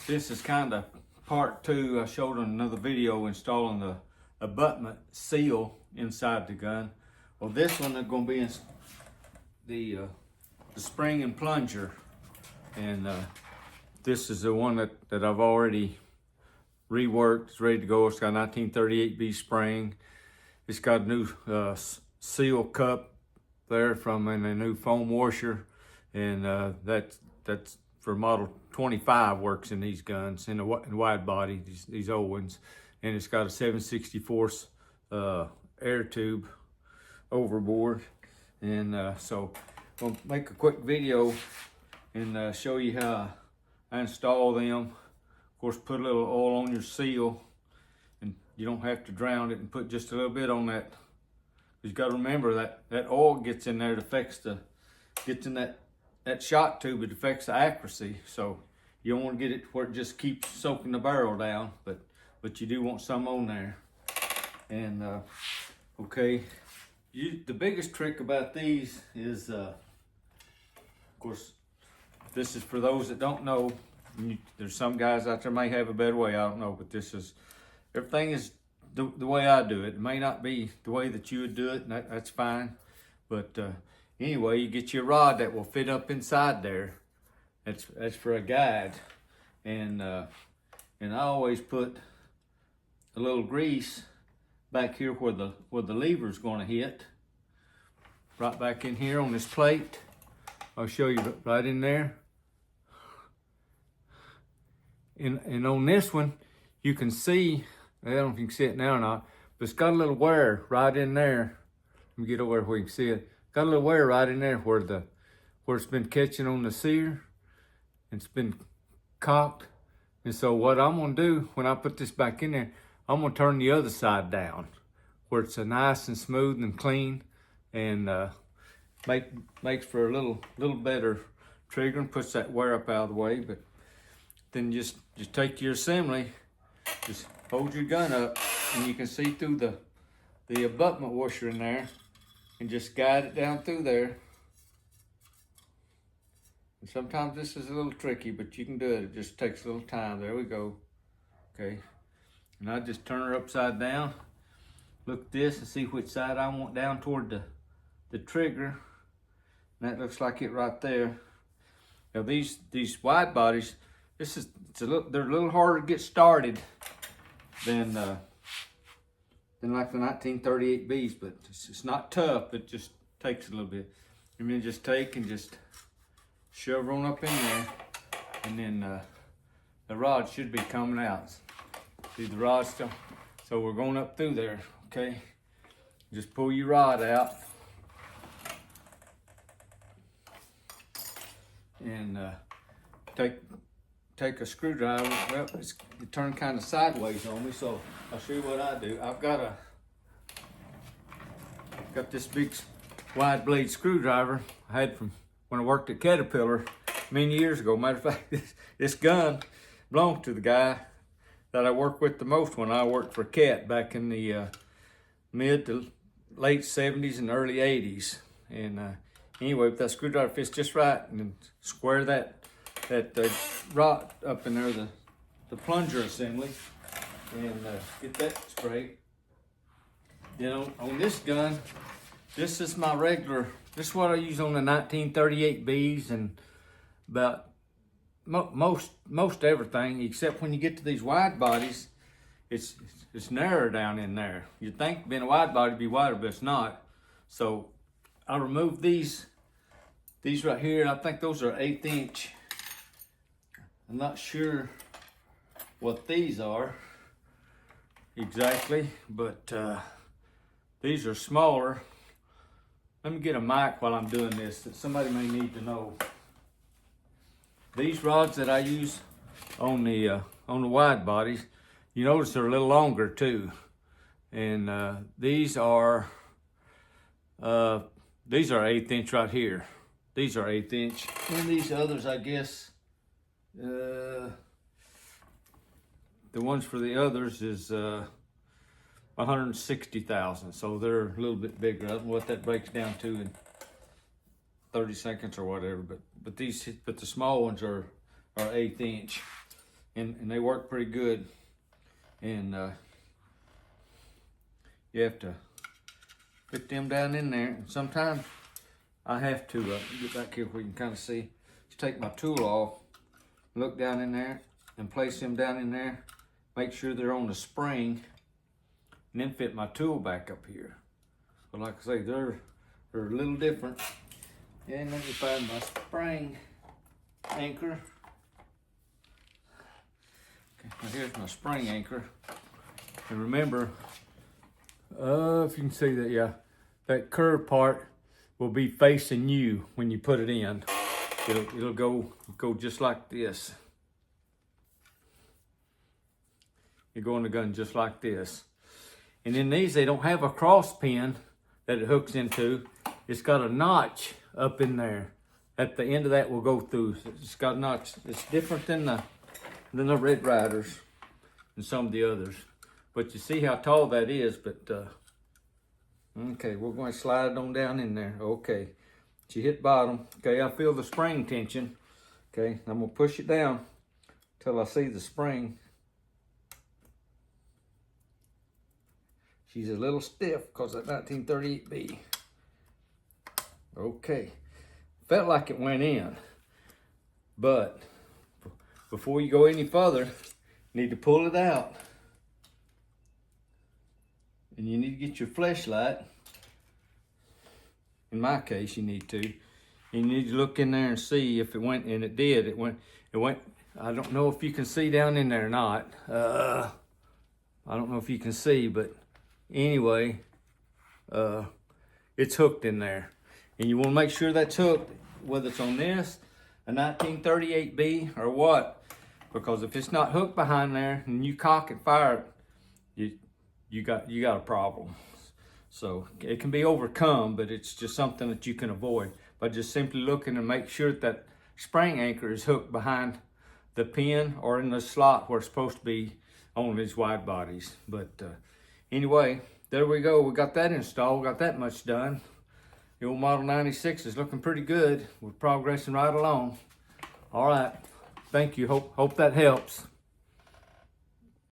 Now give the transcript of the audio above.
This is kind of part two. I showed in another video installing the abutment seal inside the gun. Well, this one is going to be in the spring and plunger, and this is the one that I've already reworked. It's ready to go. It's got a 1938B spring. It's got a new seal cup there from and a new foam washer, and that's for model 25 works in these guns in wide body, these old ones, and it's got a 7/64 air tube overboard, and so I'll make a quick video and show you how I install them. Of course, put a little oil on your seal, and you don't have to drown it, and put just a little bit on that. You've got to remember that oil gets in there, it affects gets in that shot tube, it affects the accuracy. So you don't want to get it where it just keeps soaking the barrel down, but you do want some on there. And okay, the biggest trick about these is, of course, this is for those that don't know. There's some guys out there may have a better way, I don't know, but this is, everything is the way I do it. It may not be the way that you would do it, and that's fine. But anyway, you get your rod that will fit up inside there. That's for a guide, and I always put a little grease back here where the lever is going to hit, right back in here on this plate. I'll show you right in there. And on this one, you can see, I don't know if you can see it now or not, but it's got a little wear right in there. Let me get over where you can see it. Got a little wear right in there where it's been catching on the sear. It's been cocked. And so what I'm gonna do when I put this back in there, I'm gonna turn the other side down where it's a nice and smooth and clean, and makes for a little better trigger and puts that wear up out of the way. But then just take your assembly, just hold your gun up, and you can see through the abutment washer in there, and just guide it down through there. And sometimes this is a little tricky, but you can do it. It just takes a little time. There we go. Okay. And I just turn her upside down. Look at this and see which side I want down toward the trigger. And that looks like it right there. Now these wide bodies, they're a little harder to get started than like the 1938Bs, but it's not tough. It just takes a little bit. And then just take and just shove on up in there, and then the rod should be coming out. See the rod still? So we're going up through there, okay? Just pull your rod out, and take a screwdriver. Well, it turned kind of sideways on me, so I'll show you what I do. I've got this big wide blade screwdriver I had from when I worked at Caterpillar many years ago. Matter of fact, this gun belonged to the guy that I worked with the most when I worked for Cat back in the mid to late 70s and early 80s. And anyway, if that screwdriver fits just right, and then square that rod up in there, the plunger assembly, and get that straight. Then on this gun, this is my regular. This is what I use on the 1938Bs and about most everything, except when you get to these wide bodies, it's narrow down in there. You'd think being a wide body would be wider, but it's not. So I removed these right here. I think those are 1/8 inch. I'm not sure what these are exactly, but these are smaller. Let me get a mic while I'm doing this that somebody may need to know. These rods that I use on the wide bodies, you notice they're a little longer too, and these are 1/8 inch right here. These are 1/8 inch, and these others, I guess, the ones for the others is 160 thousand, so they're a little bit bigger. I don't know what that breaks down to in 30 seconds or whatever, but the small ones are 1/8 inch. and they work pretty good. And you have to put them down in there. And sometimes I have to get back here where you can kind of see. Just take my tool off, look down in there, and place them down in there. Make sure they're on the spring, and then fit my tool back up here. But like I say, they're a little different. And let me find my spring anchor. Okay, now here's my spring anchor. And remember, if you can see that, yeah, that curved part will be facing you when you put it in. It'll go just like this. You go in the gun just like this. And in these, they don't have a cross pin that it hooks into. It's got a notch up in there. At the end of that will go through. It's got a notch. It's different than the Red Riders and some of the others. But you see how tall that is. But okay, we're going to slide it on down in there. Okay, she hit bottom. Okay, I feel the spring tension. Okay, I'm gonna push it down till I see the spring. She's a little stiff because of 1938B. Okay, felt like it went in, but before you go any further, you need to pull it out. And you need to get your flashlight. In my case, you need to. And you need to look in there and see if it went, and it did. It went. I don't know if you can see down in there or not. I don't know if you can see, but anyway, it's hooked in there. And you want to make sure that's hooked, whether it's on this, a 1938B, or what. Because if it's not hooked behind there and you cock and fire it, you got a problem. So it can be overcome, but it's just something that you can avoid by just simply looking and make sure that spring anchor is hooked behind the pin or in the slot where it's supposed to be on these wide bodies. But anyway, there we go. We got that installed, got that much done. The old Model 96 is looking pretty good. We're progressing right along. All right, thank you. Hope that helps.